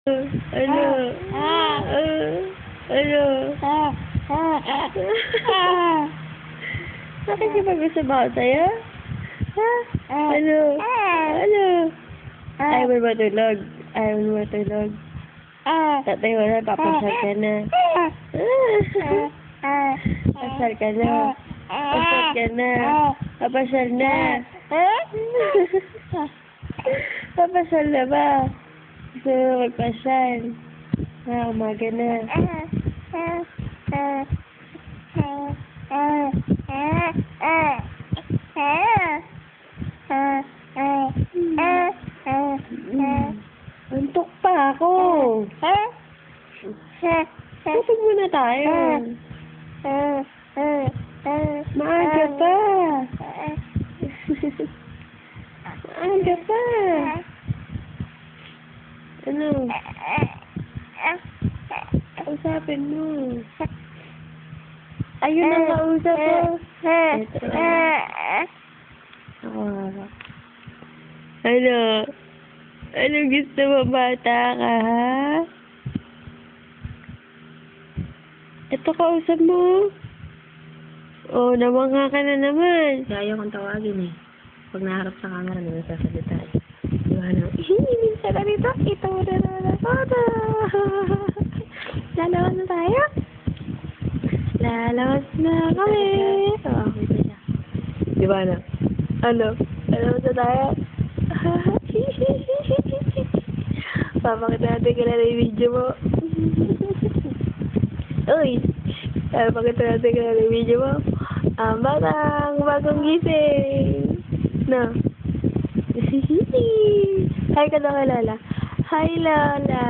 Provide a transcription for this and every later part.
Ano? Ano? Nakikipag-usap ako sa'yo? Ha? Ano? Ano? Ayaw mo matulog? Ayaw mo matulog? Tatay mo na, papasal ka na. Pasal ka na. Pasal ka na. Papasal na. Papasal na ba? Gusto mo magpasal? Umaga na. Antok pa ako. Tutog muna tayo. Maaga pa. Maaga pa. Ano? Usapin mo. Ayun ang kausap ko. Ito. Ano? Anong gusto mo, bata ka, ha? Ito kausap mo. Oh, namangha ka na naman. Ayaw kong tawagin eh. Pag naharap sa camera, hindi na sasalita eh. Di ba na, minsan na dito, ito na na. Lalawas na tayo. Lalawas na kami. Okay na siya. Di ba na? Ano? Lalawas na tayo. Papakita natin kilala yung video mo. Uy! Papakita natin kilala yung video mo. Ang bagong gising. No. Hi ka daw kay Lola. Hi, Lola.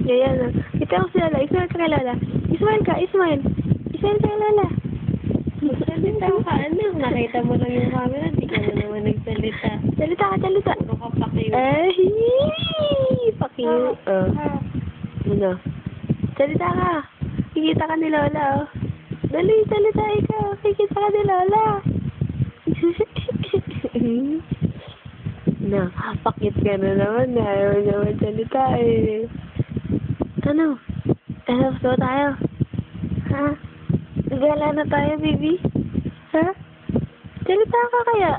Ganyan na. Ito ako si Lola. Ismail ka kay Lola. Ismail ka. Ismail. Ismail ka kay Lola. Salita ka, ano? Nakita mo lang yung camera, hindi ka na naman nagsalita. Salita ka, salita. Puro ka pakiw. Pakiw. Ano? Salita ka. Kikita ka ni Lola, oh. Dali, salita ikaw. Kikita ka ni Lola. No, pakit ka na naman. Ayaw naman salita, eh. Ano? Ano, gusto tayo? Ha? Gala na tayo, baby. Ha? Salita ka kaya?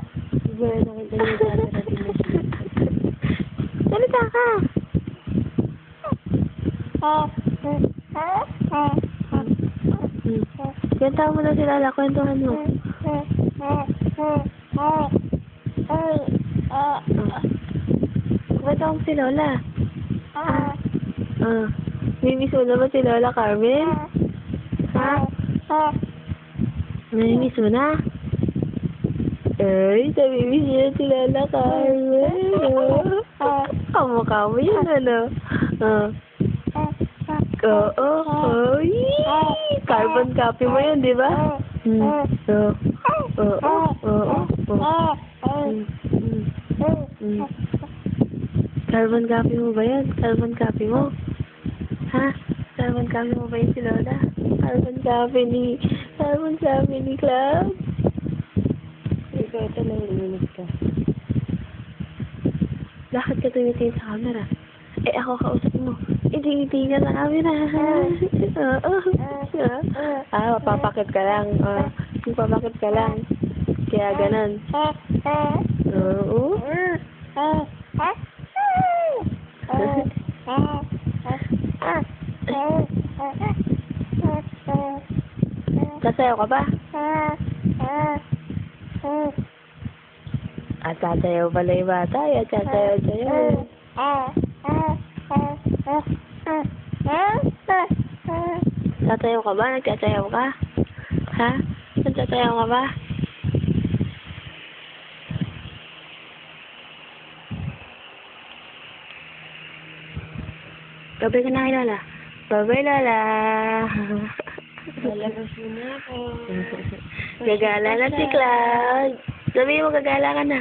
Wala na kita yung camera din na siya. Salita ka. Kwenta mo na si Lola. Kwentuhan mo. Kwenta mo si Lola. Mimiss mo naman si Lola Carmen? Ha? Namimiss mo na? Ay, namimiss niya si Lola Carmen. Kamukha mo yun, ano? Oo. Carbon copy mo yun, di ba? Carbon copy mo ba yun? Carbon copy mo? Ha? Carbon copy mo ba yun si Lola? Carbon copy ni Club? Ikaw ito lang lumunod ka. Bakit ka tumitingin sa camera? Eh, ako kausap mo. Hindi ka sa camera. Papakit ka lang. Papakit ka lang. Kaya ganon. Oo. Sasayaw ka ba? At sasayaw pala yung bata. At sasayaw. Sasayaw ka ba? Nagsasayaw ka? Ha? Nagsasayaw ka ba? Babay ka na kay Lola. Babay, Lola. Lalabas mo na ako. Gagala na si Cloud. Sabihin mo, gagala ka na.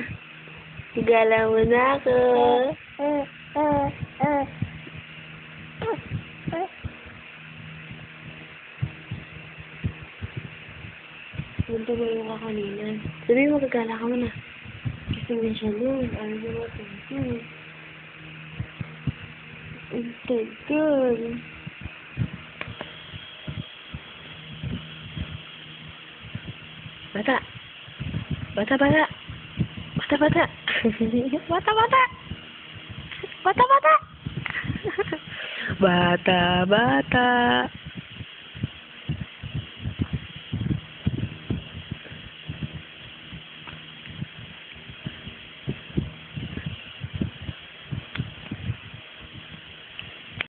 Gagala mo na ako. Punta mo yung kanina. Sabihin mo, gagala ka muna. Kasi nga siya nun. Ayaw mo matulog. Tagal. Bata. Bata, bata. Bata, bata. Bata, bata. Bata, bata. Bata, bata.